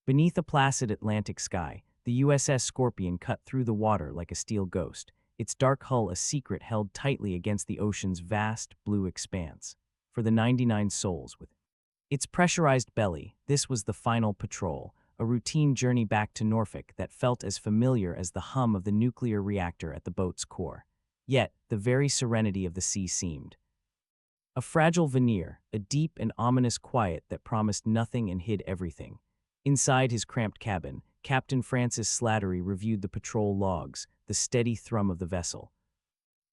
Beneath a placid Atlantic sky, the USS Scorpion cut through the water like a steel ghost, its dark hull a secret held tightly against the ocean's vast, blue expanse. For the 99 souls with its pressurized belly, this was the final patrol, a routine journey back to Norfolk that felt as familiar as the hum of the nuclear reactor at the boat's core. Yet, the very serenity of the sea seemed a fragile veneer, a deep and ominous quiet that promised nothing and hid everything. Inside his cramped cabin, Captain Francis Slattery reviewed the patrol logs, the steady thrum of the vessel.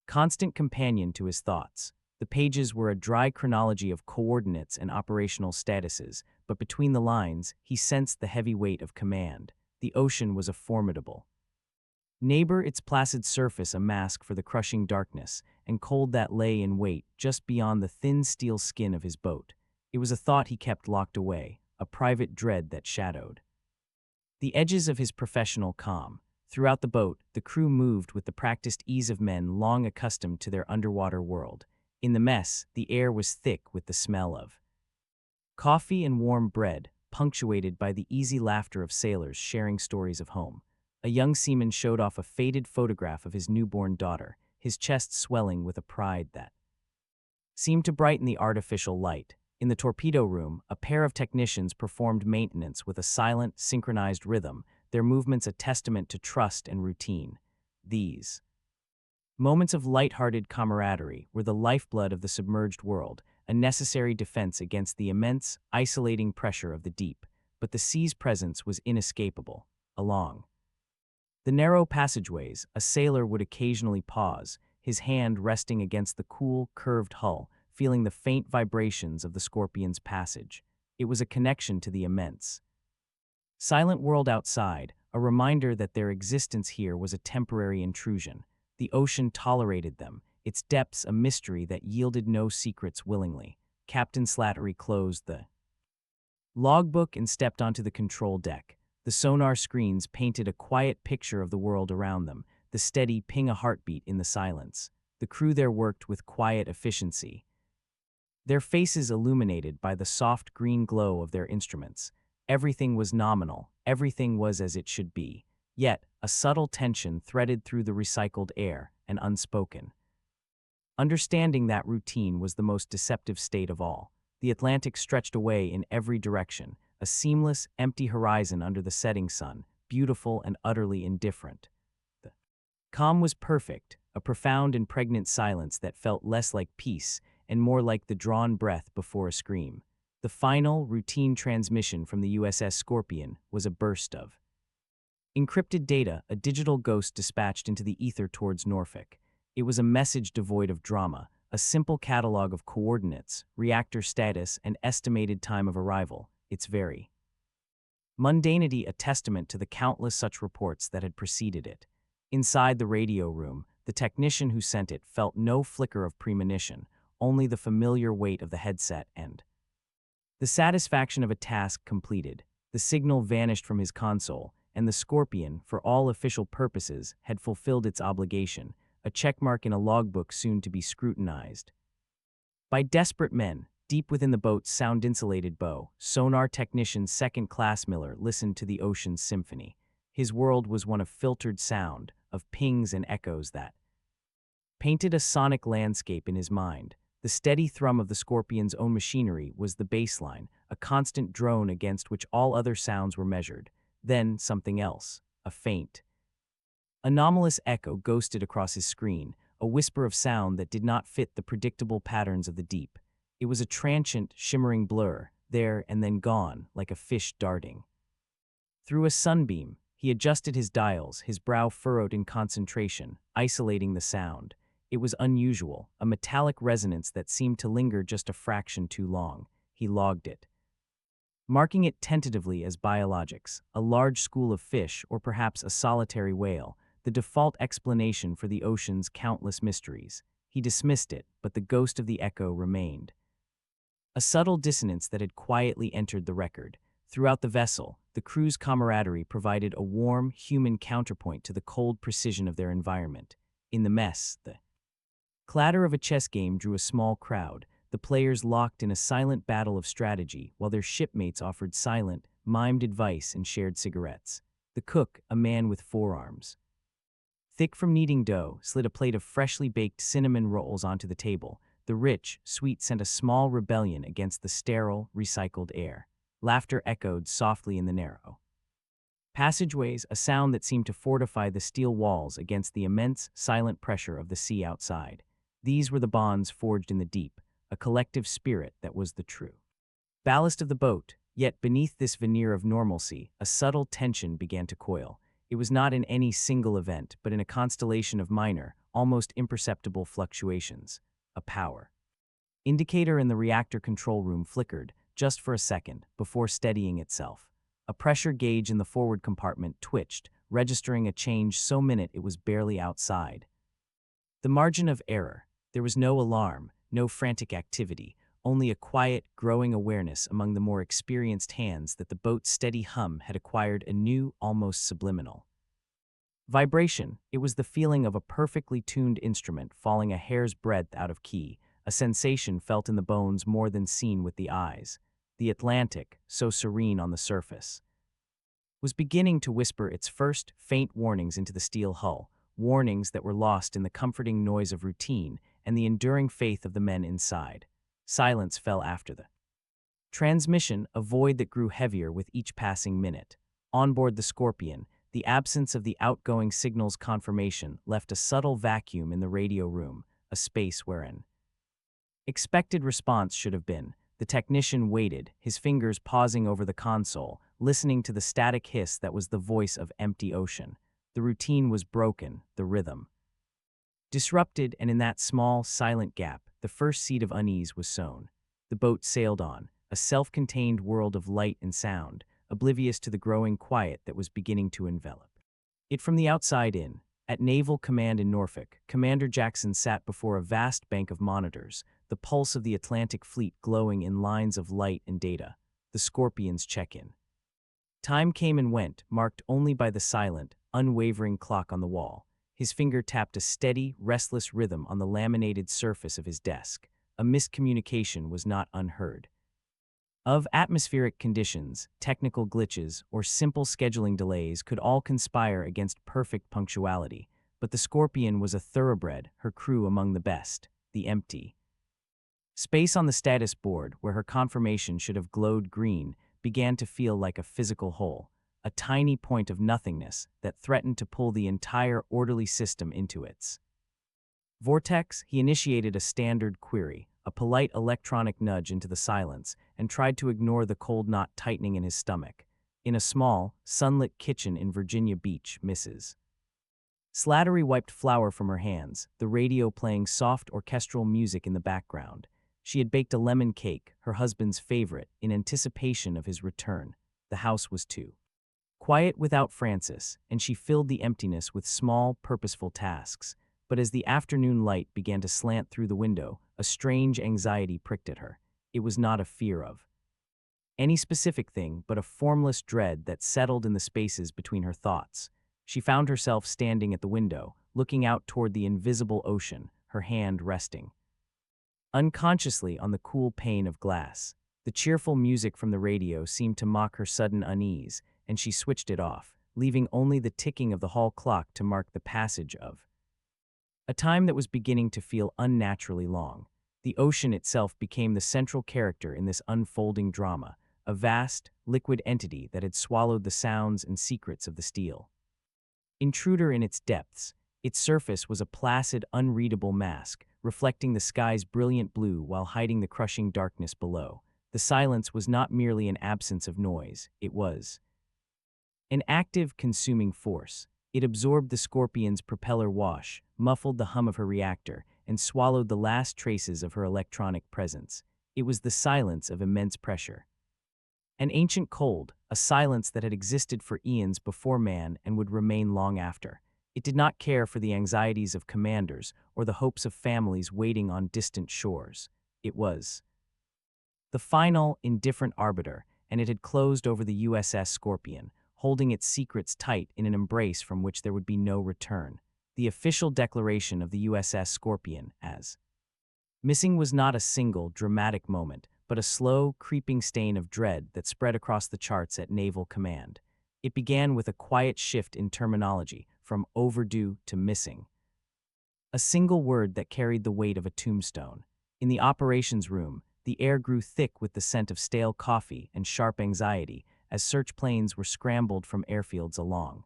Constant companion to his thoughts, the pages were a dry chronology of coordinates and operational statuses, but between the lines, he sensed the heavy weight of command. The ocean was a formidable neighbor, its placid surface a mask for the crushing darkness and cold that lay in wait just beyond the thin steel skin of his boat. It was a thought he kept locked away, a private dread that shadowed the edges of his professional calm. Throughout the boat, the crew moved with the practiced ease of men long accustomed to their underwater world. In the mess, the air was thick with the smell of coffee and warm bread, punctuated by the easy laughter of sailors sharing stories of home. A young seaman showed off a faded photograph of his newborn daughter, his chest swelling with a pride that seemed to brighten the artificial light. In the torpedo room, a pair of technicians performed maintenance with a silent, synchronized rhythm, their movements a testament to trust and routine. These moments of light-hearted camaraderie were the lifeblood of the submerged world, a necessary defense against the immense, isolating pressure of the deep. But the sea's presence was inescapable. Along the narrow passageways, a sailor would occasionally pause, his hand resting against the cool, curved hull, feeling the faint vibrations of the Scorpion's passage. It was a connection to the immense silent world outside, a reminder that their existence here was a temporary intrusion. The ocean tolerated them, its depths a mystery that yielded no secrets willingly. Captain Slattery closed the logbook and stepped onto the control deck. The sonar screens painted a quiet picture of the world around them, the steady ping a heartbeat in the silence. The crew there worked with quiet efficiency, their faces illuminated by the soft green glow of their instruments. Everything was nominal, everything was as it should be. Yet, a subtle tension threaded through the recycled air, and unspoken understanding that routine was the most deceptive state of all. The Atlantic stretched away in every direction, a seamless, empty horizon under the setting sun, beautiful and utterly indifferent. The calm was perfect, a profound and pregnant silence that felt less like peace and more like the drawn breath before a scream. The final, routine transmission from the USS Scorpion was a burst of encrypted data, a digital ghost dispatched into the ether towards Norfolk. It was a message devoid of drama, a simple catalog of coordinates, reactor status, and estimated time of arrival, its very mundanity a testament to the countless such reports that had preceded it. Inside the radio room, the technician who sent it felt no flicker of premonition, only the familiar weight of the headset and the satisfaction of a task completed. The signal vanished from his console, and the Scorpion, for all official purposes, had fulfilled its obligation, a checkmark in a logbook soon to be scrutinized by desperate men. Deep within the boat's sound-insulated bow, sonar technician second-class Miller listened to the ocean's symphony. His world was one of filtered sound, of pings and echoes that painted a sonic landscape in his mind. The steady thrum of the Scorpion's own machinery was the baseline, a constant drone against which all other sounds were measured. Then something else, a faint, anomalous echo ghosted across his screen, a whisper of sound that did not fit the predictable patterns of the deep. It was a transient, shimmering blur, there and then gone, like a fish darting through a sunbeam. He adjusted his dials, his brow furrowed in concentration, isolating the sound. It was unusual, a metallic resonance that seemed to linger just a fraction too long. He logged it, marking it tentatively as biologics, a large school of fish or perhaps a solitary whale, the default explanation for the ocean's countless mysteries. He dismissed it, but the ghost of the echo remained, a subtle dissonance that had quietly entered the record. Throughout the vessel, the crew's camaraderie provided a warm, human counterpoint to the cold precision of their environment. In the mess, the clatter of a chess game drew a small crowd, the players locked in a silent battle of strategy while their shipmates offered silent, mimed advice and shared cigarettes. The cook, a man with forearms, thick from kneading dough, slid a plate of freshly baked cinnamon rolls onto the table. The rich, sweet scent a small rebellion against the sterile, recycled air. Laughter echoed softly in the narrow passageways, a sound that seemed to fortify the steel walls against the immense, silent pressure of the sea outside. These were the bonds forged in the deep, a collective spirit that was the true ballast of the boat. Yet beneath this veneer of normalcy, a subtle tension began to coil. It was not in any single event, but in a constellation of minor, almost imperceptible fluctuations. A power indicator in the reactor control room flickered, just for a second, before steadying itself. A pressure gauge in the forward compartment twitched, registering a change so minute it was barely outside the margin of error. There was no alarm, no frantic activity, only a quiet, growing awareness among the more experienced hands that the boat's steady hum had acquired a new, almost subliminal vibration. It was the feeling of a perfectly tuned instrument falling a hair's breadth out of key, a sensation felt in the bones more than seen with the eyes. The Atlantic, so serene on the surface, was beginning to whisper its first, faint warnings into the steel hull, warnings that were lost in the comforting noise of routine and the enduring faith of the men inside. Silence fell after the transmission, a void that grew heavier with each passing minute. On board the Scorpion, the absence of the outgoing signal's confirmation left a subtle vacuum in the radio room, a space where an expected response should have been. The technician waited, his fingers pausing over the console, listening to the static hiss that was the voice of empty ocean. The routine was broken, the rhythm disrupted, and in that small, silent gap, the first seed of unease was sown. The boat sailed on, a self-contained world of light and sound, oblivious to the growing quiet that was beginning to envelop it from the outside in. At Naval Command in Norfolk, Commander Jackson sat before a vast bank of monitors, the pulse of the Atlantic Fleet glowing in lines of light and data. The Scorpion's check-in time came and went, marked only by the silent, unwavering clock on the wall. His finger tapped a steady, restless rhythm on the laminated surface of his desk. A miscommunication was not unheard of. Atmospheric conditions, technical glitches, or simple scheduling delays could all conspire against perfect punctuality, but the Scorpion was a thoroughbred, her crew among the best. The empty space on the status board, where her confirmation should have glowed green, began to feel like a physical hole, a tiny point of nothingness that threatened to pull the entire orderly system into its vortex. He initiated a standard query, a polite electronic nudge into the silence, and tried to ignore the cold knot tightening in his stomach. In a small, sunlit kitchen in Virginia Beach, Mrs. Slattery wiped flour from her hands, the radio playing soft orchestral music in the background. She had baked a lemon cake, her husband's favorite, in anticipation of his return. The house was too quiet without Francis, and she filled the emptiness with small, purposeful tasks. But as the afternoon light began to slant through the window, a strange anxiety pricked at her. It was not a fear of any specific thing, but a formless dread that settled in the spaces between her thoughts. She found herself standing at the window, looking out toward the invisible ocean, her hand resting unconsciously on the cool pane of glass. The cheerful music from the radio seemed to mock her sudden unease, and she switched it off, leaving only the ticking of the hall clock to mark the passage of a time that was beginning to feel unnaturally long. The ocean itself became the central character in this unfolding drama, a vast, liquid entity that had swallowed the sounds and secrets of the steel intruder in its depths. Its surface was a placid, unreadable mask, reflecting the sky's brilliant blue while hiding the crushing darkness below. The silence was not merely an absence of noise, it was an active, consuming force. It absorbed the Scorpion's propeller wash, muffled the hum of her reactor, and swallowed the last traces of her electronic presence. It was the silence of immense pressure. An ancient cold, a silence that had existed for eons before man and would remain long after. It did not care for the anxieties of commanders or the hopes of families waiting on distant shores. It was the final, indifferent arbiter, and it had closed over the USS Scorpion, holding its secrets tight in an embrace from which there would be no return. The official declaration of the USS Scorpion as Missing was not a single, dramatic moment, but a slow, creeping stain of dread that spread across the charts at Naval Command. It began with a quiet shift in terminology, from overdue to missing. A single word that carried the weight of a tombstone. In the operations room, the air grew thick with the scent of stale coffee and sharp anxiety as search planes were scrambled from airfields along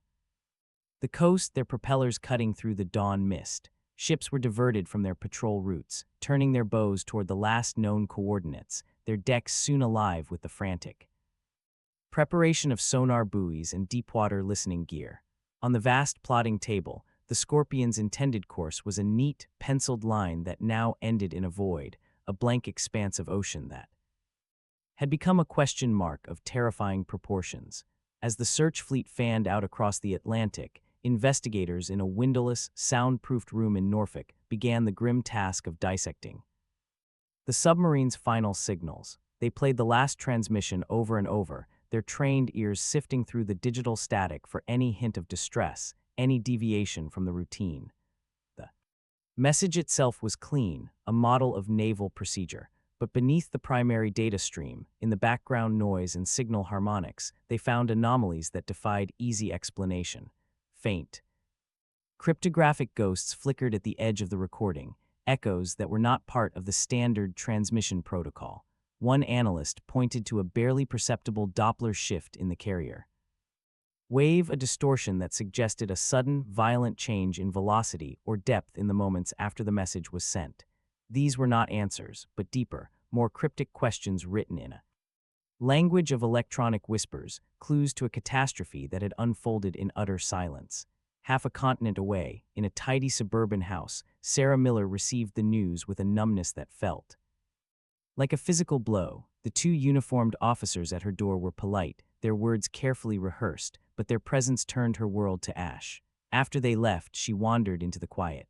the coast, their propellers cutting through the dawn mist. Ships were diverted from their patrol routes, turning their bows toward the last known coordinates, their decks soon alive with the frantic preparation of sonar buoys and deepwater listening gear. On the vast plotting table, the Scorpion's intended course was a neat, penciled line that now ended in a void, a blank expanse of ocean that had become a question mark of terrifying proportions. As the search fleet fanned out across the Atlantic, investigators in a windowless, soundproofed room in Norfolk began the grim task of dissecting the submarine's final signals. They played the last transmission over and over, their trained ears sifting through the digital static for any hint of distress, any deviation from the routine. The message itself was clean, a model of naval procedure. But beneath the primary data stream, in the background noise and signal harmonics, they found anomalies that defied easy explanation. Faint, cryptographic ghosts flickered at the edge of the recording, echoes that were not part of the standard transmission protocol. One analyst pointed to a barely perceptible Doppler shift in the carrier wave, a distortion that suggested a sudden, violent change in velocity or depth in the moments after the message was sent. These were not answers, but deeper, more cryptic questions written in a language of electronic whispers, clues to a catastrophe that had unfolded in utter silence. Half a continent away, in a tidy suburban house, Sarah Miller received the news with a numbness that felt like a physical blow. The two uniformed officers at her door were polite, their words carefully rehearsed, but their presence turned her world to ash. After they left, she wandered into the quiet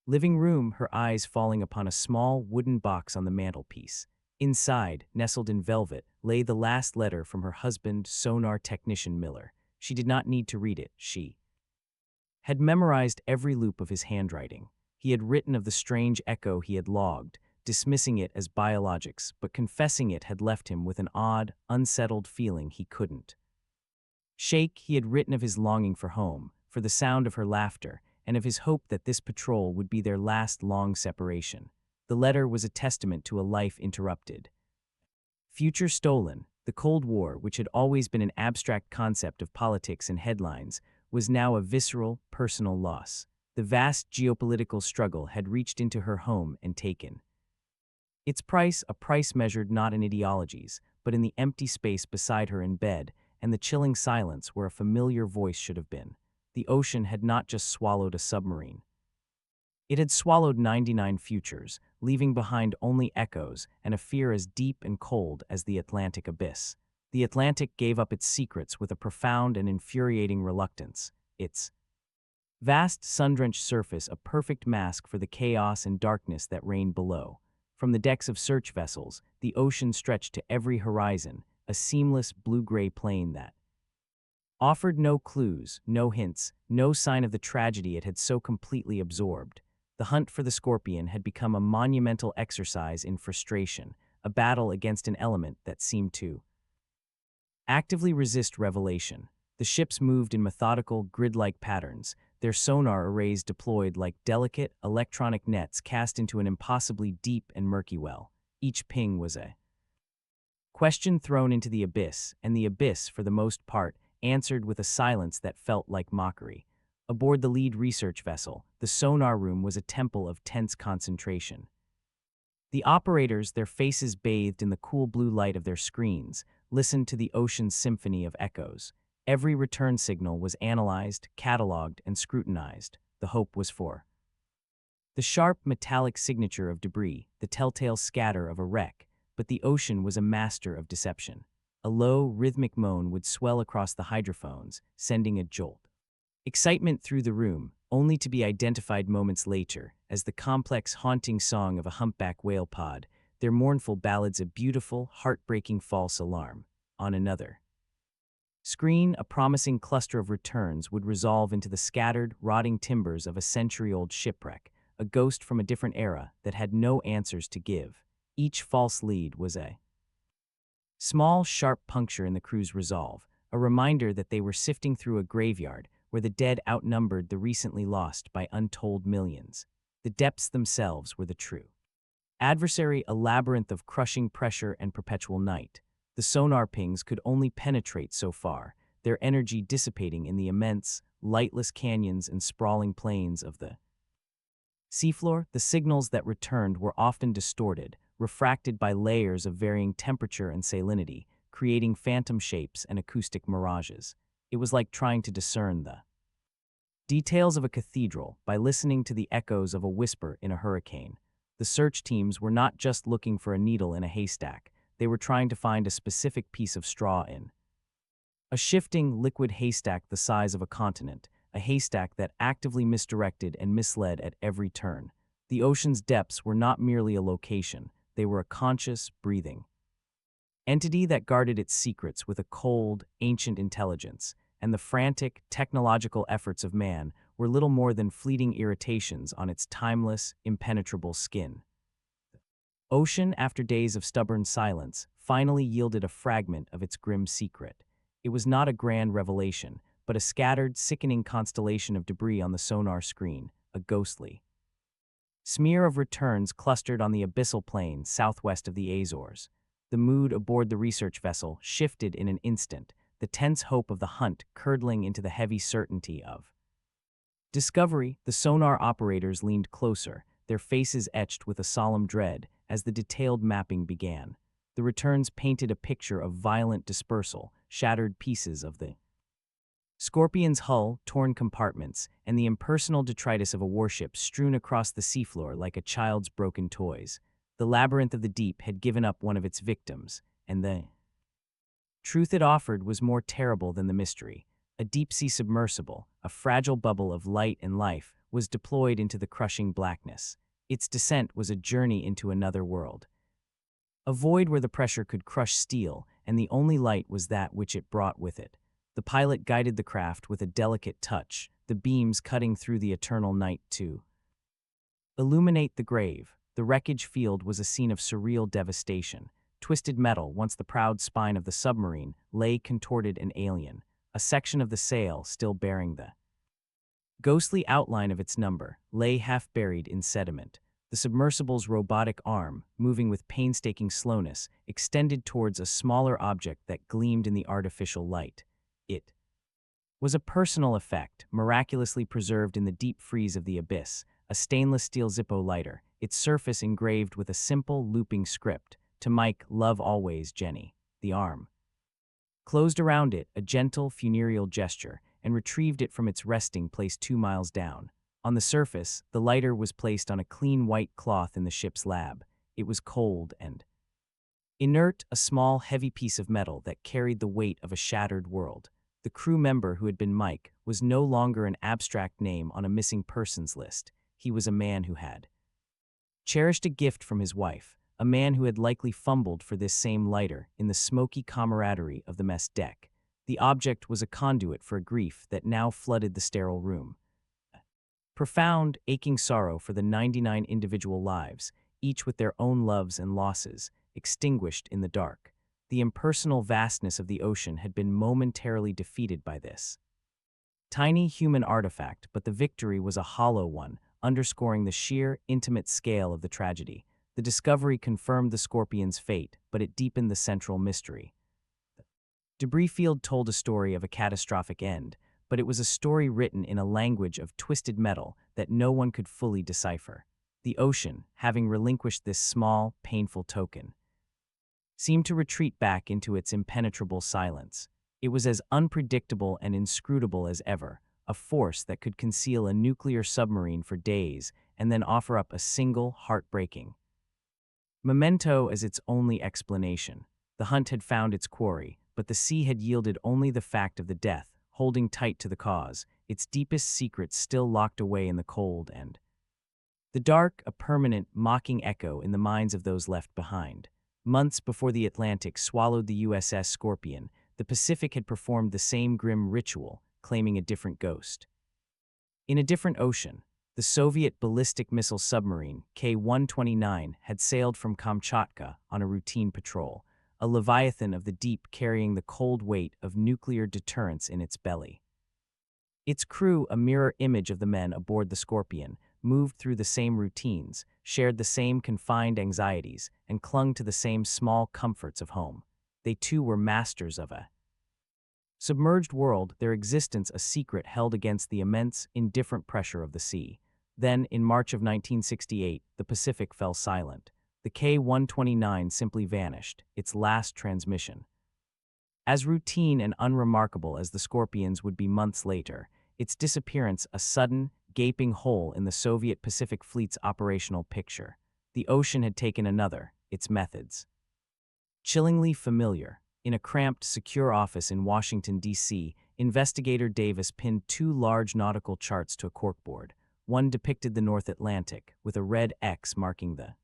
living room, her eyes falling upon a small wooden box on the mantelpiece. Inside, nestled in velvet, lay the last letter from her husband, sonar technician Miller. She did not need to read it. She had memorized every loop of his handwriting. He had written of the strange echo he had logged, dismissing it as biologics, but confessing it had left him with an odd, unsettled feeling he couldn't shake. He had written of his longing for home, for the sound of her laughter, and of his hope that this patrol would be their last long separation. The letter was a testament to a life interrupted. Future stolen, the Cold War, which had always been an abstract concept of politics and headlines, was now a visceral, personal loss. The vast geopolitical struggle had reached into her home and taken its price, a price measured not in ideologies, but in the empty space beside her in bed and the chilling silence where a familiar voice should have been. The ocean had not just swallowed a submarine. It had swallowed 99 futures, leaving behind only echoes and a fear as deep and cold as the Atlantic abyss. The Atlantic gave up its secrets with a profound and infuriating reluctance, its vast sun-drenched surface a perfect mask for the chaos and darkness that reigned below. From the decks of search vessels, the ocean stretched to every horizon, a seamless blue-gray plain that offered no clues, no hints, no sign of the tragedy it had so completely absorbed. The hunt for the Scorpion had become a monumental exercise in frustration, a battle against an element that seemed to actively resist revelation. The ships moved in methodical, grid-like patterns, their sonar arrays deployed like delicate, electronic nets cast into an impossibly deep and murky well. Each ping was a question thrown into the abyss, and the abyss, for the most part, answered with a silence that felt like mockery. Aboard the lead research vessel, the sonar room was a temple of tense concentration. The operators, their faces bathed in the cool blue light of their screens, listened to the ocean's symphony of echoes. Every return signal was analyzed, cataloged, and scrutinized. The hope was for the sharp, metallic signature of debris, the telltale scatter of a wreck, but the ocean was a master of deception. A low, rhythmic moan would swell across the hydrophones, sending a jolt excitement through the room, only to be identified moments later as the complex, haunting song of a humpback whale pod, their mournful ballads a beautiful, heartbreaking false alarm. On another screen, a promising cluster of returns would resolve into the scattered, rotting timbers of a century-old shipwreck, a ghost from a different era that had no answers to give. Each false lead was a small, sharp puncture in the crew's resolve, a reminder that they were sifting through a graveyard where the dead outnumbered the recently lost by untold millions. The depths themselves were the true adversary, a labyrinth of crushing pressure and perpetual night. The sonar pings could only penetrate so far, their energy dissipating in the immense, lightless canyons and sprawling plains of the seafloor. The signals that returned were often distorted, refracted by layers of varying temperature and salinity, creating phantom shapes and acoustic mirages. It was like trying to discern the details of a cathedral by listening to the echoes of a whisper in a hurricane. The search teams were not just looking for a needle in a haystack, they were trying to find a specific piece of straw in a shifting, liquid haystack the size of a continent, a haystack that actively misdirected and misled at every turn. The ocean's depths were not merely a location, they were a conscious, breathing entity that guarded its secrets with a cold, ancient intelligence, and the frantic, technological efforts of man were little more than fleeting irritations on its timeless, impenetrable skin. Ocean, after days of stubborn silence, finally yielded a fragment of its grim secret. It was not a grand revelation, but a scattered, sickening constellation of debris on the sonar screen, a ghostly smear of returns clustered on the abyssal plain southwest of the Azores. The mood aboard the research vessel shifted in an instant, the tense hope of the hunt curdling into the heavy certainty of discovery. The sonar operators leaned closer, their faces etched with a solemn dread as the detailed mapping began. The returns painted a picture of violent dispersal, shattered pieces of the Scorpion's hull, torn compartments, and the impersonal detritus of a warship strewn across the seafloor like a child's broken toys. The labyrinth of the deep had given up one of its victims, and the truth it offered was more terrible than the mystery. A deep-sea submersible, a fragile bubble of light and life, was deployed into the crushing blackness. Its descent was a journey into another world, a void where the pressure could crush steel, and the only light was that which it brought with it. The pilot guided the craft with a delicate touch, the beams cutting through the eternal night to illuminate the grave. The wreckage field was a scene of surreal devastation. Twisted metal, once the proud spine of the submarine, lay contorted and alien, a section of the sail still bearing the ghostly outline of its number, lay half buried in sediment. The submersible's robotic arm, moving with painstaking slowness, extended towards a smaller object that gleamed in the artificial light. It was a personal effect, miraculously preserved in the deep freeze of the abyss, a stainless steel Zippo lighter, its surface engraved with a simple, looping script, "To Mike, love always, Jenny." The arm closed around it, a gentle, funereal gesture, and retrieved it from its resting place 2 miles down. On the surface, the lighter was placed on a clean white cloth in the ship's lab. It was cold and inert, a small, heavy piece of metal that carried the weight of a shattered world. The crew member who had been Mike was no longer an abstract name on a missing persons list. He was a man who had cherished a gift from his wife, a man who had likely fumbled for this same lighter in the smoky camaraderie of the mess deck. The object was a conduit for a grief that now flooded the sterile room. Profound, aching sorrow for the 99 individual lives, each with their own loves and losses, extinguished in the dark. The impersonal vastness of the ocean had been momentarily defeated by this tiny human artifact, but the victory was a hollow one, underscoring the sheer, intimate scale of the tragedy. The discovery confirmed the Scorpion's fate, but it deepened the central mystery. The debris field told a story of a catastrophic end, but it was a story written in a language of twisted metal that no one could fully decipher. The ocean, having relinquished this small, painful token, seemed to retreat back into its impenetrable silence. It was as unpredictable and inscrutable as ever, a force that could conceal a nuclear submarine for days and then offer up a single, heartbreaking memento as its only explanation. The hunt had found its quarry, but the sea had yielded only the fact of the death, holding tight to the cause, its deepest secrets still locked away in the cold and the dark, a permanent, mocking echo in the minds of those left behind. Months before the Atlantic swallowed the USS Scorpion, the Pacific had performed the same grim ritual, claiming a different ghost. In a different ocean, The Soviet ballistic missile submarine K-129 had sailed from Kamchatka on a routine patrol, a leviathan of the deep carrying the cold weight of nuclear deterrence in its belly. Its crew, a mirror image of the men aboard the Scorpion, moved through the same routines, shared the same confined anxieties, and clung to the same small comforts of home. They too were masters of a submerged world, their existence a secret held against the immense, indifferent pressure of the sea. Then, in March of 1968, the Pacific fell silent. The K-129 simply vanished, its last transmission. As routine and unremarkable as the Scorpions would be months later, its disappearance a sudden, gaping hole in the Soviet Pacific Fleet's operational picture. The ocean had taken another, its methods. Chillingly familiar. In a cramped, secure office in Washington, D.C., investigator Davis pinned two large nautical charts to a corkboard. One depicted the North Atlantic, with a red X marking the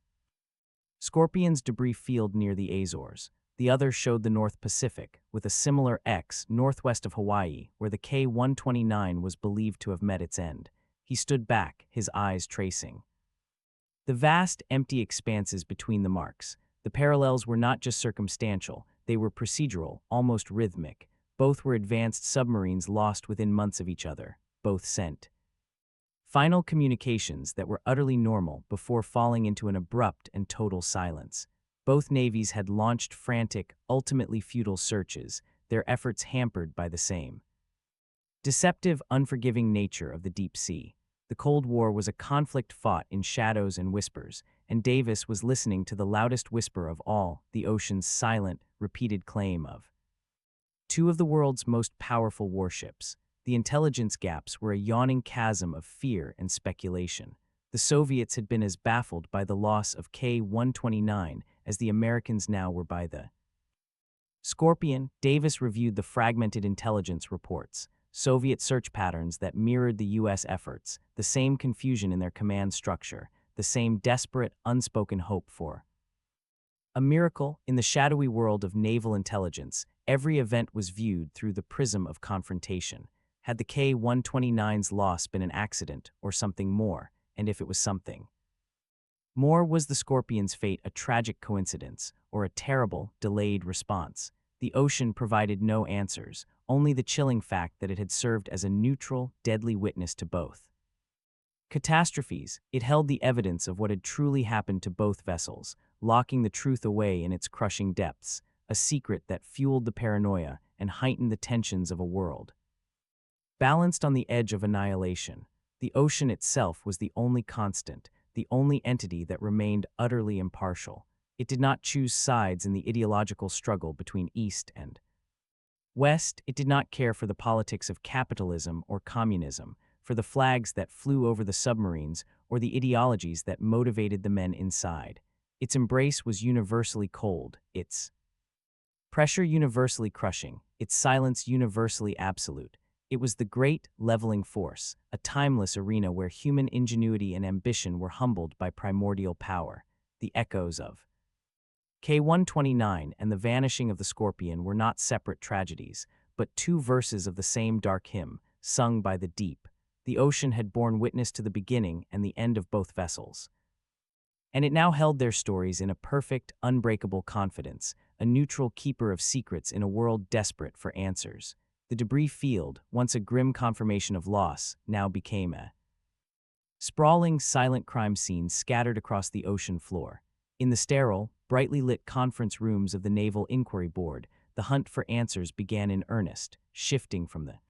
Scorpion's debris field near the Azores. The other showed the North Pacific, with a similar X northwest of Hawaii, where the K-129 was believed to have met its end. He stood back, his eyes tracing the vast, empty expanses between the marks. The parallels were not just circumstantial, they were procedural, almost rhythmic. Both were advanced submarines lost within months of each other. Both sent final communications that were utterly normal before falling into an abrupt and total silence. Both navies had launched frantic, ultimately futile searches, their efforts hampered by the same deceptive, unforgiving nature of the deep sea. The Cold War was a conflict fought in shadows and whispers, and Davis was listening to the loudest whisper of all, the ocean's silent, repeated claim of two of the world's most powerful warships. The intelligence gaps were a yawning chasm of fear and speculation. The Soviets had been as baffled by the loss of K-129 as the Americans now were by the Scorpion. Davis reviewed the fragmented intelligence reports, Soviet search patterns that mirrored the U.S. efforts, the same confusion in their command structure, the same desperate, unspoken hope for a miracle. In the shadowy world of naval intelligence, every event was viewed through the prism of confrontation. Had the K-129's loss been an accident or something more, and if it was something more, was the Scorpion's fate a tragic coincidence or a terrible, delayed response? The ocean provided no answers, only the chilling fact that it had served as a neutral, deadly witness to both catastrophes. It held the evidence of what had truly happened to both vessels, locking the truth away in its crushing depths, a secret that fueled the paranoia and heightened the tensions of a world balanced on the edge of annihilation. The ocean itself was the only constant, the only entity that remained utterly impartial. It did not choose sides in the ideological struggle between East and West. It did not care for the politics of capitalism or communism, for the flags that flew over the submarines, or the ideologies that motivated the men inside. Its embrace was universally cold, its pressure universally crushing, its silence universally absolute. It was the great, leveling force, a timeless arena where human ingenuity and ambition were humbled by primordial power. The echoes of K-129 and the vanishing of the Scorpion were not separate tragedies, but two verses of the same dark hymn, sung by the deep. The ocean had borne witness to the beginning and the end of both vessels, and it now held their stories in a perfect, unbreakable confidence, a neutral keeper of secrets in a world desperate for answers. The debris field, once a grim confirmation of loss, now became a sprawling, silent crime scene scattered across the ocean floor. In the sterile, brightly lit conference rooms of the Naval Inquiry Board, the hunt for answers began in earnest, shifting from the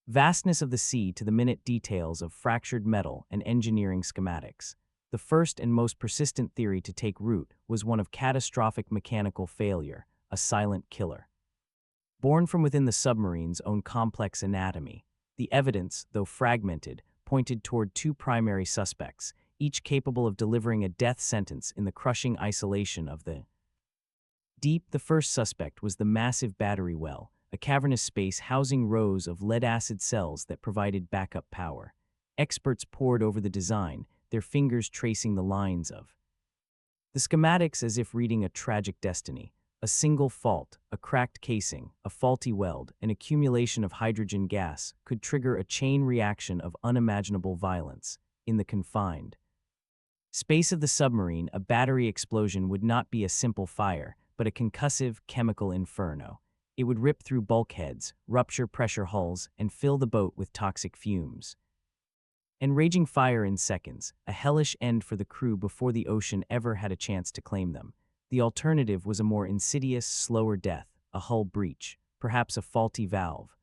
vastness of the sea to the minute details of fractured metal and engineering schematics. The first and most persistent theory to take root was one of catastrophic mechanical failure, a silent killer born from within the submarine's own complex anatomy. The evidence, though fragmented, pointed toward two primary suspects, each capable of delivering a death sentence in the crushing isolation of the deep. The first suspect was the massive battery well, a cavernous space housing rows of lead-acid cells that provided backup power. Experts pored over the design, their fingers tracing the lines of the schematics as if reading a tragic destiny. A single fault, a cracked casing, a faulty weld, an accumulation of hydrogen gas could trigger a chain reaction of unimaginable violence. in the confined space of the submarine. A battery explosion would not be a simple fire, but a concussive chemical inferno. It would rip through bulkheads, rupture pressure hulls, and fill the boat with toxic fumes. And raging fire in seconds, a hellish end for the crew before the ocean ever had a chance to claim them. The alternative was a more insidious, slower death, a hull breach, perhaps a faulty valve,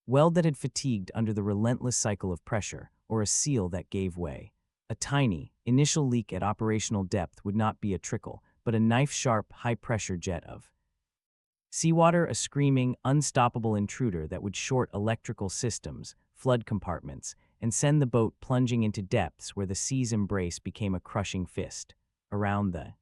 weld that had fatigued under the relentless cycle of pressure, or a seal that gave way. A tiny, initial leak at operational depth would not be a trickle, but a knife-sharp, high-pressure jet of seawater, a screaming, unstoppable intruder that would short electrical systems, flood compartments, and send the boat plunging into depths where the sea's embrace became a crushing fist. Around the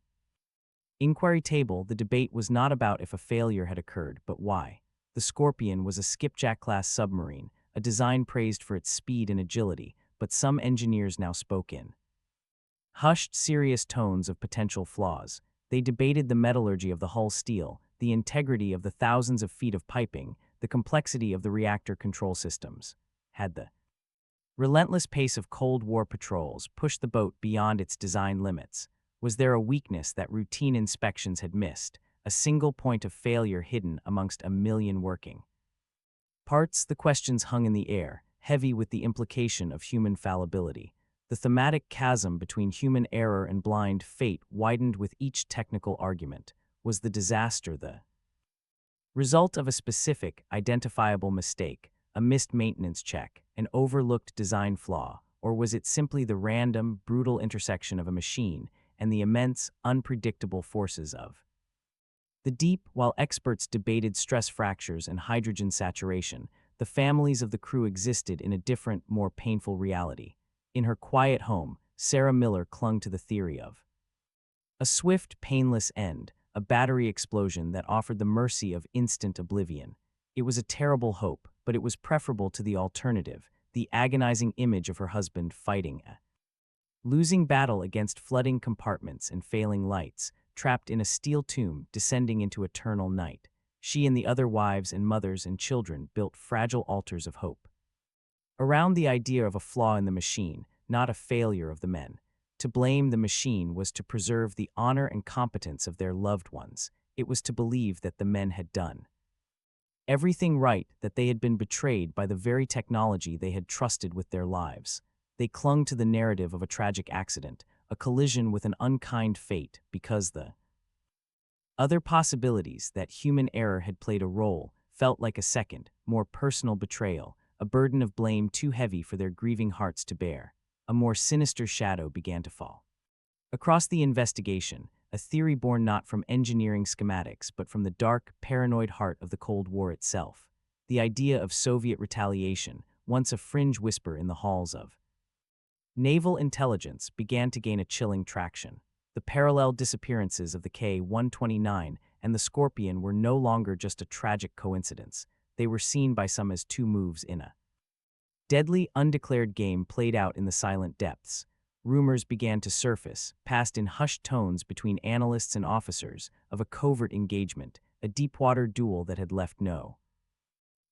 inquiry table, the debate was not about if a failure had occurred, but why. The Scorpion was a skipjack-class submarine, a design praised for its speed and agility, but some engineers now spoke in hushed, serious tones of potential flaws. They debated the metallurgy of the hull steel, the integrity of the thousands of feet of piping, the complexity of the reactor control systems. Had the relentless pace of Cold War patrols pushed the boat beyond its design limits? Was there a weakness that routine inspections had missed, a single point of failure hidden amongst a million working parts? The questions hung in the air, heavy with the implication of human fallibility. The thematic chasm between human error and blind fate widened with each technical argument. Was the disaster the result of a specific, identifiable mistake, a missed maintenance check, an overlooked design flaw, or was it simply the random, brutal intersection of a machine and the immense, unpredictable forces of the deep? While experts debated stress fractures and hydrogen saturation, the families of the crew existed in a different, more painful reality. In her quiet home, Sarah Miller clung to the theory of a swift, painless end, a battery explosion that offered the mercy of instant oblivion. It was a terrible hope, but it was preferable to the alternative, the agonizing image of her husband fighting a losing battle against flooding compartments and failing lights, trapped in a steel tomb descending into eternal night. She and the other wives and mothers and children built fragile altars of hope around the idea of a flaw in the machine, not a failure of the men. To blame the machine was to preserve the honor and competence of their loved ones. It was to believe that the men had done everything right, that they had been betrayed by the very technology they had trusted with their lives. They clung to the narrative of a tragic accident, a collision with an unkind fate, because the other possibilities that human error had played a role felt like a second, more personal betrayal, a burden of blame too heavy for their grieving hearts to bear. A more sinister shadow began to fall across the investigation, a theory born not from engineering schematics but from the dark, paranoid heart of the Cold War itself. The idea of Soviet retaliation, once a fringe whisper in the halls of naval intelligence, began to gain a chilling traction. The parallel disappearances of the K-129 and the Scorpion were no longer just a tragic coincidence. They were seen by some as two moves in a deadly, undeclared game played out in the silent depths. Rumors began to surface, passed in hushed tones between analysts and officers, of a covert engagement, a deep-water duel that had left no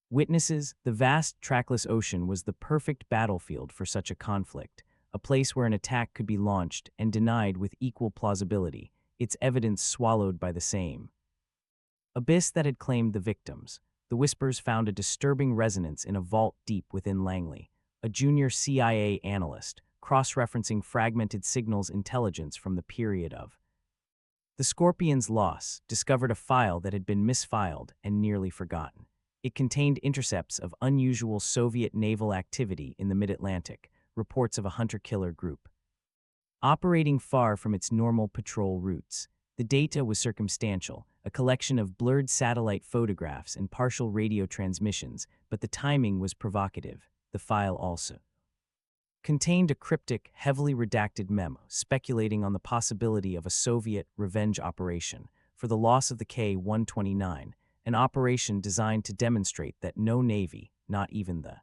witnesses. The vast, trackless ocean was the perfect battlefield for such a conflict, a place where an attack could be launched and denied with equal plausibility, its evidence swallowed by the same abyss that had claimed the victims. The whispers found a disturbing resonance in a vault deep within Langley, a junior CIA analyst, cross-referencing fragmented signals intelligence from the period of the Scorpion's loss, discovered a file that had been misfiled and nearly forgotten. It contained intercepts of unusual Soviet naval activity in the mid-Atlantic, reports of a hunter-killer group operating far from its normal patrol routes. The data was circumstantial, a collection of blurred satellite photographs and partial radio transmissions, but the timing was provocative. The file also contained a cryptic, heavily redacted memo speculating on the possibility of a Soviet revenge operation for the loss of the K-129, an operation designed to demonstrate that no Navy, not even the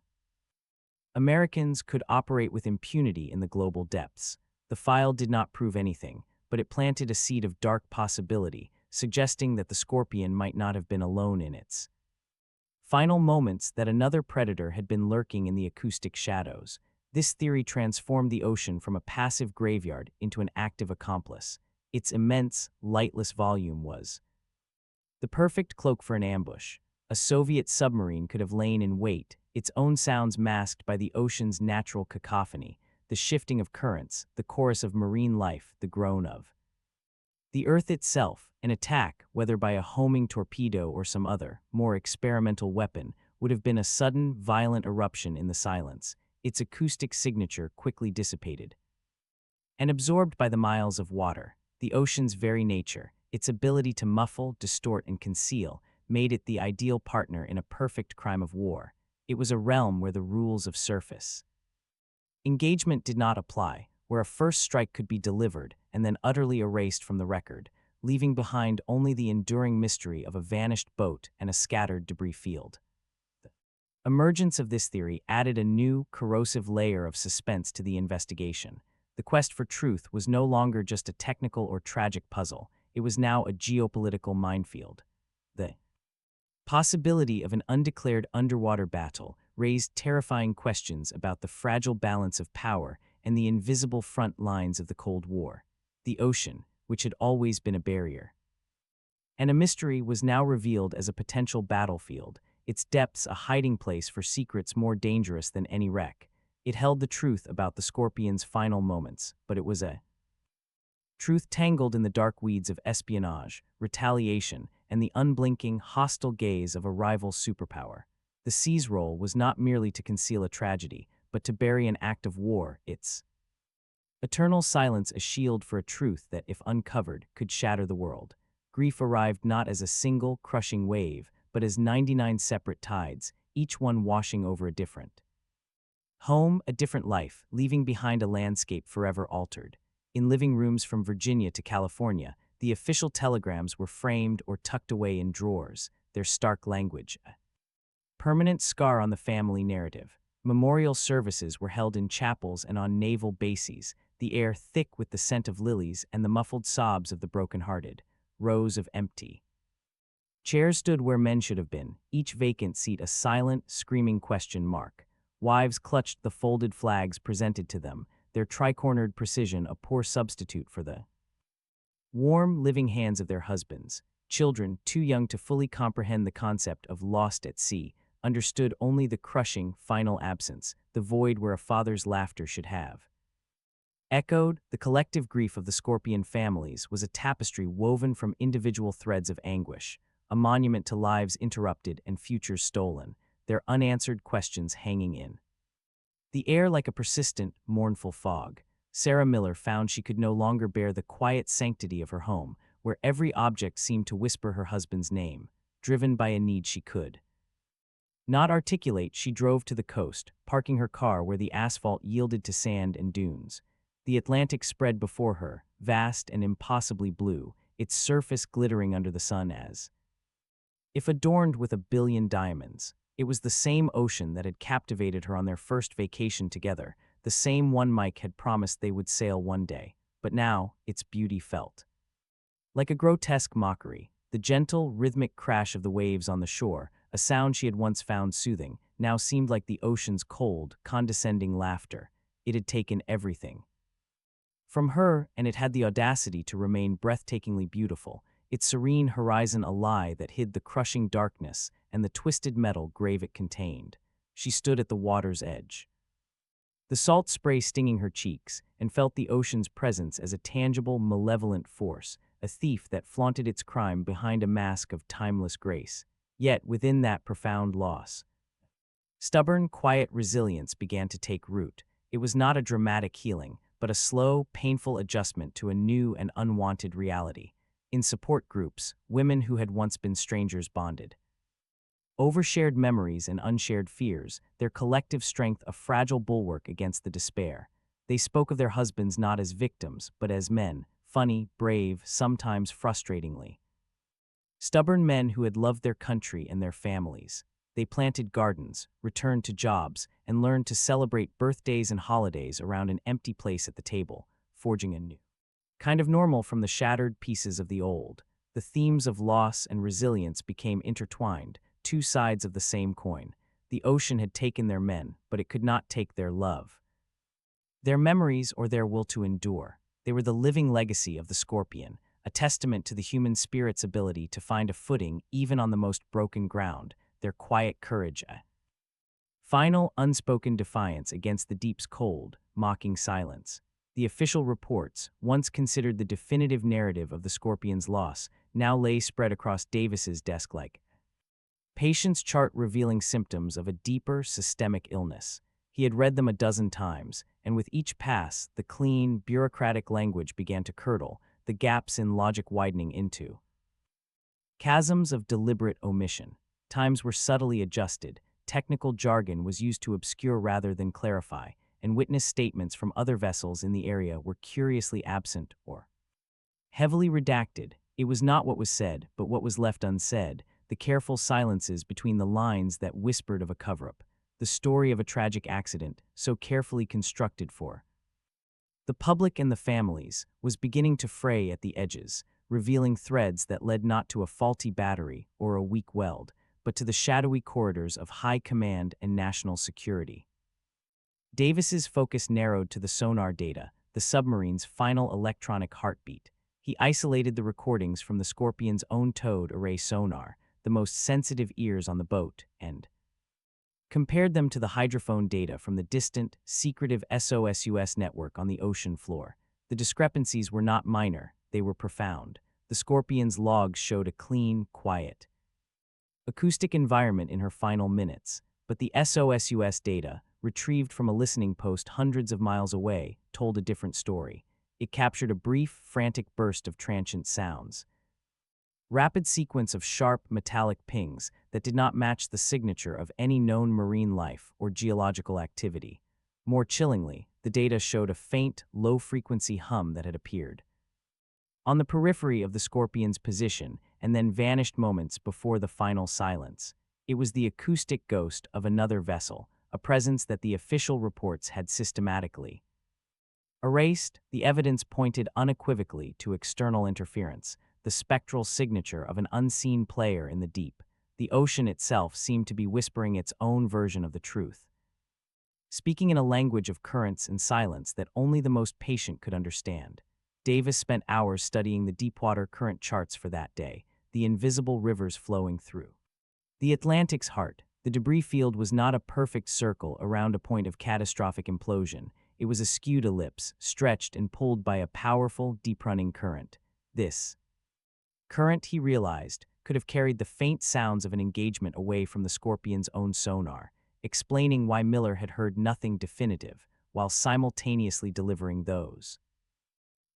Americans, could operate with impunity in the global depths. The file did not prove anything, but it planted a seed of dark possibility, suggesting that the Scorpion might not have been alone in its final moments, that another predator had been lurking in the acoustic shadows. This theory transformed the ocean from a passive graveyard into an active accomplice. Its immense, lightless volume was the perfect cloak for an ambush. A Soviet submarine could have lain in wait, its own sounds masked by the ocean's natural cacophony, the shifting of currents, the chorus of marine life, the groan of the Earth itself. An attack, whether by a homing torpedo or some other, more experimental weapon, would have been a sudden, violent eruption in the silence, its acoustic signature quickly dissipated and absorbed by the miles of water. The ocean's very nature, its ability to muffle, distort, and conceal, made it the ideal partner in a perfect crime of war. It was a realm where the rules of surface engagement did not apply, where a first strike could be delivered and then utterly erased from the record, leaving behind only the enduring mystery of a vanished boat and a scattered debris field. The emergence of this theory added a new, corrosive layer of suspense to the investigation. The quest for truth was no longer just a technical or tragic puzzle, it was now a geopolitical minefield. The possibility of an undeclared underwater battle raised terrifying questions about the fragile balance of power and the invisible front lines of the Cold War. The ocean, which had always been a barrier and a mystery, was now revealed as a potential battlefield, its depths a hiding place for secrets more dangerous than any wreck. It held the truth about the Scorpion's final moments, but it was a truth tangled in the dark weeds of espionage, retaliation, and the unblinking, hostile gaze of a rival superpower. The sea's role was not merely to conceal a tragedy, but to bury an act of war, its eternal silence a shield for a truth that, if uncovered, could shatter the world. Grief arrived not as a single, crushing wave, but as 99 separate tides, each one washing over a different home, a different life, leaving behind a landscape forever altered. In living rooms from Virginia to California, the official telegrams were framed or tucked away in drawers, their stark language a permanent scar on the family narrative. Memorial services were held in chapels and on naval bases, the air thick with the scent of lilies and the muffled sobs of the broken-hearted. Rows of empty chairs stood where men should have been, each vacant seat a silent, screaming question mark. Wives clutched the folded flags presented to them, their tricornered precision a poor substitute for the warm, living hands of their husbands. Children, too young to fully comprehend the concept of lost at sea, understood only the crushing, final absence, the void where a father's laughter should have echoed. The collective grief of the Scorpion families was a tapestry woven from individual threads of anguish, a monument to lives interrupted and futures stolen, their unanswered questions hanging in the air like a persistent, mournful fog. Sarah Miller found she could no longer bear the quiet sanctity of her home, where every object seemed to whisper her husband's name. Driven by a need she could not articulate, she drove to the coast, parking her car where the asphalt yielded to sand and dunes. The Atlantic spread before her, vast and impossibly blue, its surface glittering under the sun as if adorned with a billion diamonds. It was the same ocean that had captivated her on their first vacation together, the same one Mike had promised they would sail one day, but now its beauty felt like a grotesque mockery. The gentle, rhythmic crash of the waves on the shore, a sound she had once found soothing, now seemed like the ocean's cold, condescending laughter. It had taken everything from her, and it had the audacity to remain breathtakingly beautiful, its serene horizon a lie that hid the crushing darkness and the twisted metal grave it contained. She stood at the water's edge, the salt spray stinging her cheeks, and felt the ocean's presence as a tangible, malevolent force, a thief that flaunted its crime behind a mask of timeless grace. Yet, within that profound loss, stubborn, quiet resilience began to take root. It was not a dramatic healing, but a slow, painful adjustment to a new and unwanted reality. In support groups, women who had once been strangers bonded over shared memories and unshared fears, their collective strength a fragile bulwark against the despair. They spoke of their husbands not as victims, but as men, funny, brave, sometimes frustratingly stubborn men who had loved their country and their families. They planted gardens, returned to jobs, and learned to celebrate birthdays and holidays around an empty place at the table, forging a new kind of normal from the shattered pieces of the old. The themes of loss and resilience became intertwined, two sides of the same coin. The ocean had taken their men, but it could not take their love. Their memories or their will to endure. They were the living legacy of the Scorpion, a testament to the human spirit's ability to find a footing even on the most broken ground, their quiet courage, a final, unspoken defiance against the deep's cold, mocking silence. The official reports, once considered the definitive narrative of the Scorpion's loss, now lay spread across Davis's desk like patient's chart revealing symptoms of a deeper, systemic illness. He had read them a dozen times, and with each pass, the clean, bureaucratic language began to curdle, the gaps in logic widening into chasms of deliberate omission. Times were subtly adjusted, technical jargon was used to obscure rather than clarify, and witness statements from other vessels in the area were curiously absent or heavily redacted. It was not what was said, but what was left unsaid, the careful silences between the lines that whispered of a cover-up, the story of a tragic accident so carefully constructed for the public and the families, was beginning to fray at the edges, revealing threads that led not to a faulty battery or a weak weld, but to the shadowy corridors of high command and national security. Davis's focus narrowed to the sonar data, the submarine's final electronic heartbeat. He isolated the recordings from the Scorpion's own towed array sonar, the most sensitive ears on the boat, and compared them to the hydrophone data from the distant, secretive SOSUS network on the ocean floor. The discrepancies were not minor, they were profound. The Scorpion's logs showed a clean, quiet, acoustic environment in her final minutes, but the SOSUS data, retrieved from a listening post hundreds of miles away, told a different story. It captured a brief, frantic burst of transient sounds. Rapid sequence of sharp, metallic pings that did not match the signature of any known marine life or geological activity. More chillingly, the data showed a faint, low-frequency hum that had appeared on the periphery of the Scorpion's position and then vanished moments before the final silence. It was the acoustic ghost of another vessel, a presence that the official reports had systematically erased. The evidence pointed unequivocally to external interference, the spectral signature of an unseen player in the deep. The ocean itself seemed to be whispering its own version of the truth, speaking in a language of currents and silence that only the most patient could understand. Davis spent hours studying the deepwater current charts for that day, the invisible rivers flowing through the Atlantic's heart. The debris field was not a perfect circle around a point of catastrophic implosion. It was a skewed ellipse, stretched and pulled by a powerful, deep-running current. This current, he realized, could have carried the faint sounds of an engagement away from the Scorpion's own sonar, explaining why Miller had heard nothing definitive, while simultaneously delivering those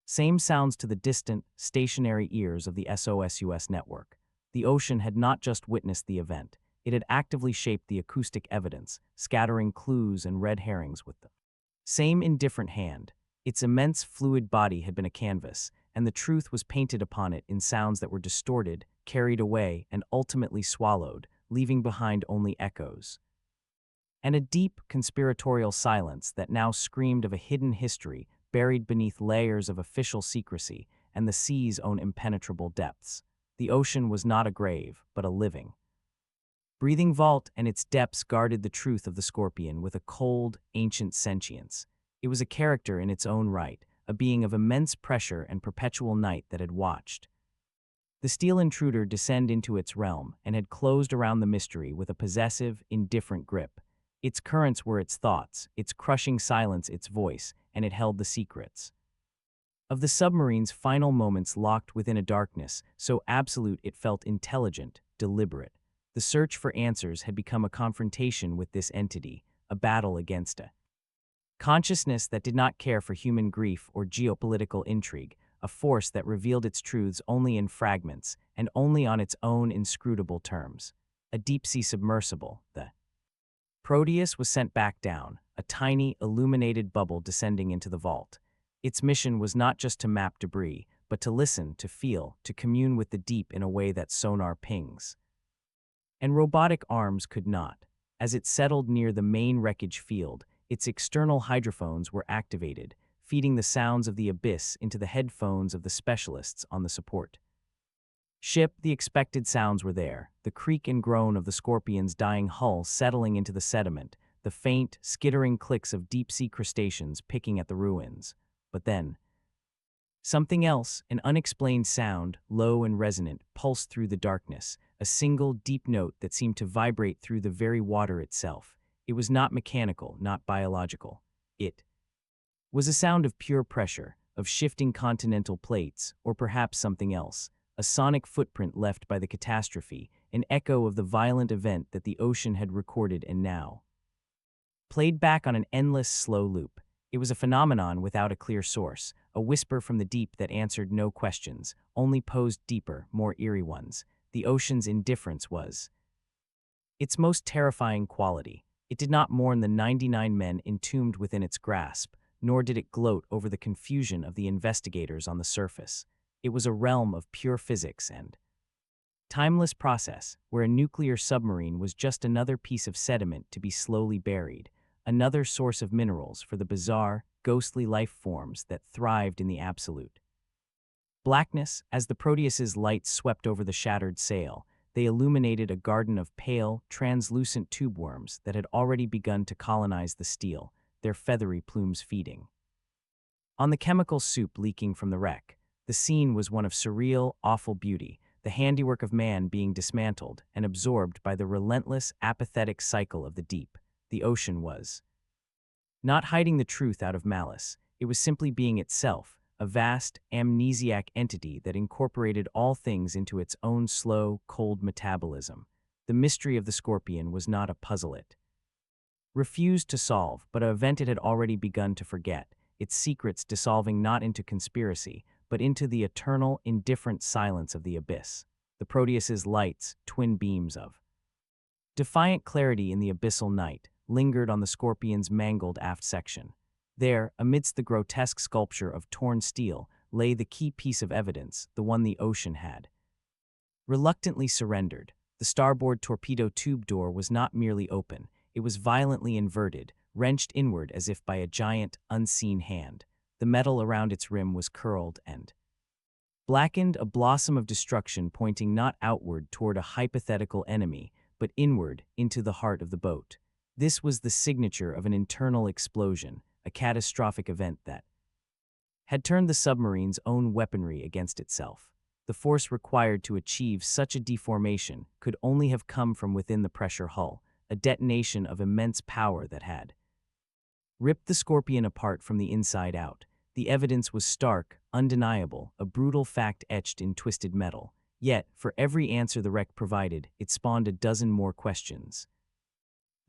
same sounds to the distant, stationary ears of the SOSUS network. The ocean had not just witnessed the event, it had actively shaped the acoustic evidence, scattering clues and red herrings with the same indifferent hand. Its immense fluid body had been a canvas, and the truth was painted upon it in sounds that were distorted, carried away, and ultimately swallowed, leaving behind only echoes and a deep, conspiratorial silence that now screamed of a hidden history buried beneath layers of official secrecy and the sea's own impenetrable depths. The ocean was not a grave, but a living, breathing vault, and its depths guarded the truth of the Scorpion with a cold, ancient sentience. It was a character in its own right, a being of immense pressure and perpetual night that had watched the steel intruder descend into its realm and had closed around the mystery with a possessive, indifferent grip. Its currents were its thoughts, its crushing silence its voice, and it held the secrets of the submarine's final moments locked within a darkness so absolute it felt intelligent, deliberate. The search for answers had become a confrontation with this entity, a battle against a consciousness that did not care for human grief or geopolitical intrigue, a force that revealed its truths only in fragments and only on its own inscrutable terms. A deep-sea submersible, the Proteus, was sent back down, a tiny, illuminated bubble descending into the vault. Its mission was not just to map debris, but to listen, to feel, to commune with the deep in a way that sonar pings and robotic arms could not. As it settled near the main wreckage field, its external hydrophones were activated, feeding the sounds of the abyss into the headphones of the specialists on the support ship. The expected sounds were there, the creak and groan of the Scorpion's dying hull settling into the sediment, the faint, skittering clicks of deep-sea crustaceans picking at the ruins. But then, something else, an unexplained sound, low and resonant, pulsed through the darkness, a single, deep note that seemed to vibrate through the very water itself. It was not mechanical, not biological. It was a sound of pure pressure, of shifting continental plates, or perhaps something else, a sonic footprint left by the catastrophe, an echo of the violent event that the ocean had recorded and now played back on an endless, slow loop. It was a phenomenon without a clear source, a whisper from the deep that answered no questions, only posed deeper, more eerie ones. The ocean's indifference was its most terrifying quality. It did not mourn the 99 men entombed within its grasp, nor did it gloat over the confusion of the investigators on the surface. It was a realm of pure physics and timeless process, where a nuclear submarine was just another piece of sediment to be slowly buried, another source of minerals for the bizarre, ghostly life forms that thrived in the absolute blackness. As the Proteus's lights swept over the shattered sail, they illuminated a garden of pale, translucent tube worms that had already begun to colonize the steel, their feathery plumes feeding on the chemical soup leaking from the wreck. The scene was one of surreal, awful beauty, the handiwork of man being dismantled and absorbed by the relentless, apathetic cycle of the deep. The ocean was not hiding the truth out of malice. It was simply being itself, a vast, amnesiac entity that incorporated all things into its own slow, cold metabolism. The mystery of the scorpion was not a puzzle it refused to solve, but an event it had already begun to forget, its secrets dissolving not into conspiracy, but into the eternal, indifferent silence of the abyss. The Proteus's lights, twin beams of defiant clarity in the abyssal night, lingered on the scorpion's mangled aft section. There, amidst the grotesque sculpture of torn steel, lay the key piece of evidence, the one the ocean had reluctantly surrendered. The starboard torpedo tube door was not merely open, it was violently inverted, wrenched inward as if by a giant, unseen hand. The metal around its rim was curled and blackened, a blossom of destruction pointing not outward toward a hypothetical enemy, but inward, into the heart of the boat. This was the signature of an internal explosion, a catastrophic event that had turned the submarine's own weaponry against itself. The force required to achieve such a deformation could only have come from within the pressure hull, a detonation of immense power that had ripped the Scorpion apart from the inside out. The evidence was stark, undeniable, a brutal fact etched in twisted metal. Yet, for every answer the wreck provided, it spawned a dozen more questions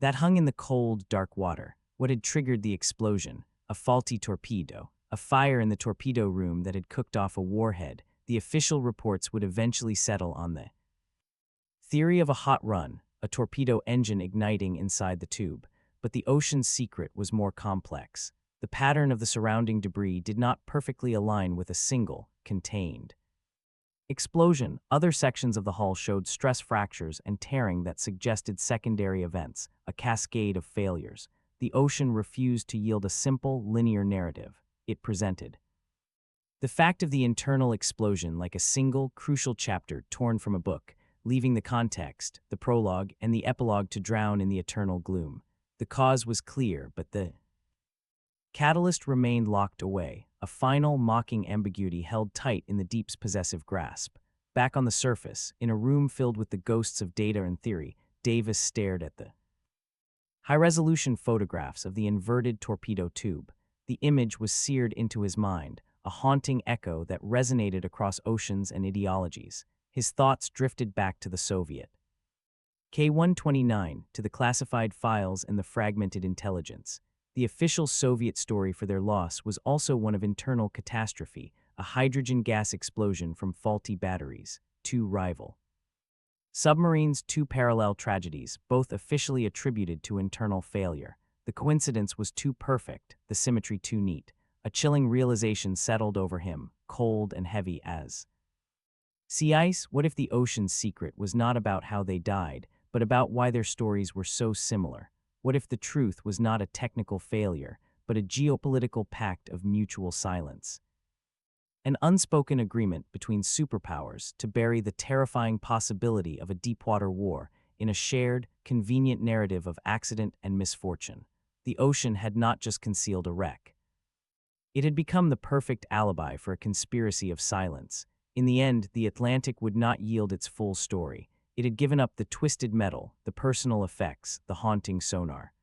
that hung in the cold, dark water. What had triggered the explosion? A faulty torpedo, a fire in the torpedo room that had cooked off a warhead. The official reports would eventually settle on the theory of a hot run, a torpedo engine igniting inside the tube. But the ocean's secret was more complex. The pattern of the surrounding debris did not perfectly align with a single, contained explosion. Other sections of the hull showed stress fractures and tearing that suggested secondary events, a cascade of failures. The ocean refused to yield a simple, linear narrative. It presented the fact of the internal explosion like a single, crucial chapter torn from a book, leaving the context, the prologue, and the epilogue to drown in the eternal gloom. The cause was clear, but the catalyst remained locked away, a final, mocking ambiguity held tight in the deep's possessive grasp. Back on the surface, in a room filled with the ghosts of data and theory, Davis stared at the high-resolution photographs of the inverted torpedo tube. The image was seared into his mind, a haunting echo that resonated across oceans and ideologies. His thoughts drifted back to the Soviet K-129, to the classified files and the fragmented intelligence. The official Soviet story for their loss was also one of internal catastrophe, a hydrogen gas explosion from faulty batteries, two rival submarines, two parallel tragedies, both officially attributed to internal failure. The coincidence was too perfect, the symmetry too neat. A chilling realization settled over him, cold and heavy as sea ice. What if the ocean's secret was not about how they died, but about why their stories were so similar? What if the truth was not a technical failure, but a geopolitical pact of mutual silence? An unspoken agreement between superpowers to bury the terrifying possibility of a deepwater war, in a shared, convenient narrative of accident and misfortune. The ocean had not just concealed a wreck. It had become the perfect alibi for a conspiracy of silence. In the end, the Atlantic would not yield its full story. It had given up the twisted metal, the personal effects, the haunting sonar.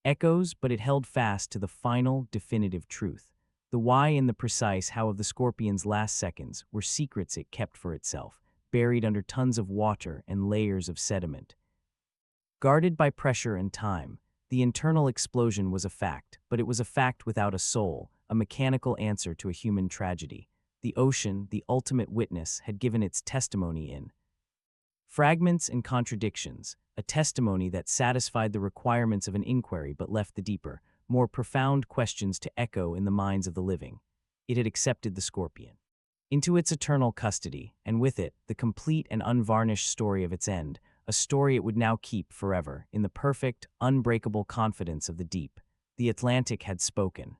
Echoes, but it held fast to the final, definitive truth. The why and the precise how of the Scorpion's last seconds were secrets it kept for itself, buried under tons of water and layers of sediment. Guarded by pressure and time, the internal explosion was a fact, but it was a fact without a soul, a mechanical answer to a human tragedy. The ocean, the ultimate witness, had given its testimony in fragments and contradictions, a testimony that satisfied the requirements of an inquiry but left the deeper, more profound questions to echo in the minds of the living. It had accepted the Scorpion into its eternal custody, and with it, the complete and unvarnished story of its end, a story it would now keep forever, in the perfect, unbreakable confidence of the deep. The Atlantic had spoken.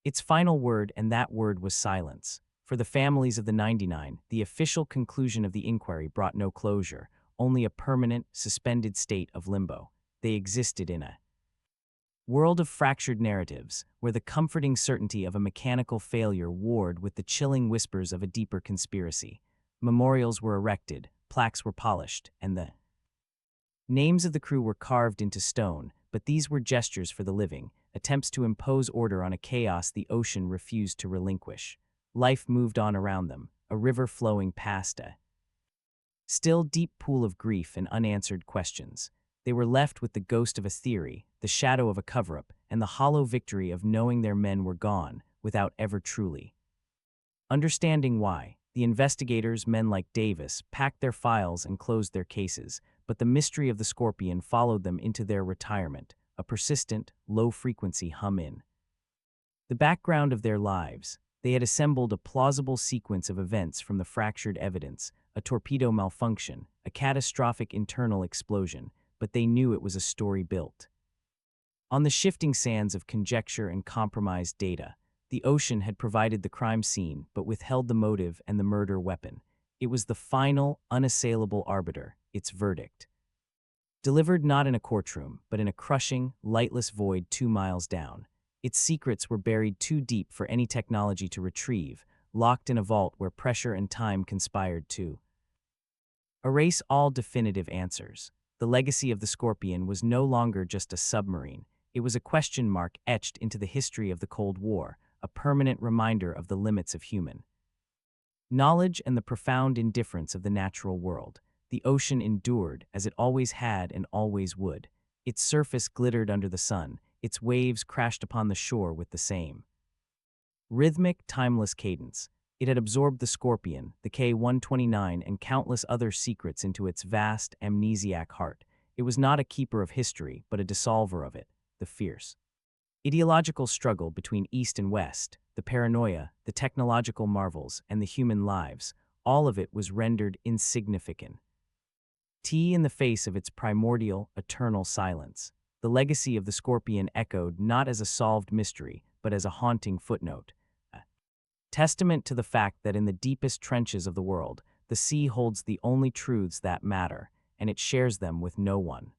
Its final word, and that word was silence. For the families of the 99, the official conclusion of the inquiry brought no closure, only a permanent, suspended state of limbo. They existed in a world of fractured narratives, where the comforting certainty of a mechanical failure warred with the chilling whispers of a deeper conspiracy. Memorials were erected, plaques were polished, and the names of the crew were carved into stone, but these were gestures for the living, attempts to impose order on a chaos the ocean refused to relinquish. Life moved on around them, a river flowing past a still deep pool of grief and unanswered questions. They were left with the ghost of a theory, the shadow of a cover-up, and the hollow victory of knowing their men were gone, without ever truly understanding why. The investigators, men like Davis, packed their files and closed their cases, but the mystery of the Scorpion followed them into their retirement, a persistent, low-frequency hum in the background of their lives. They had assembled a plausible sequence of events from the fractured evidence, a torpedo malfunction, a catastrophic internal explosion, but they knew it was a story built on the shifting sands of conjecture and compromised data. The ocean had provided the crime scene, but withheld the motive and the murder weapon. It was the final, unassailable arbiter, its verdict delivered not in a courtroom, but in a crushing, lightless void 2 miles down. Its secrets were buried too deep for any technology to retrieve, locked in a vault where pressure and time conspired to erase all definitive answers. The legacy of the Scorpion was no longer just a submarine. It was a question mark etched into the history of the Cold War, a permanent reminder of the limits of human knowledge and the profound indifference of the natural world. The ocean endured, as it always had and always would. Its surface glittered under the sun, its waves crashed upon the shore with the same rhythmic, timeless cadence. It had absorbed the Scorpion, the K-129, and countless other secrets into its vast, amnesiac heart. It was not a keeper of history, but a dissolver of it, the fierce ideological struggle between East and West, the paranoia, the technological marvels, and the human lives, all of it was rendered insignificant in the face of its primordial, eternal silence. The legacy of the Scorpion echoed not as a solved mystery, but as a haunting footnote, a testament to the fact that in the deepest trenches of the world, the sea holds the only truths that matter, and it shares them with no one.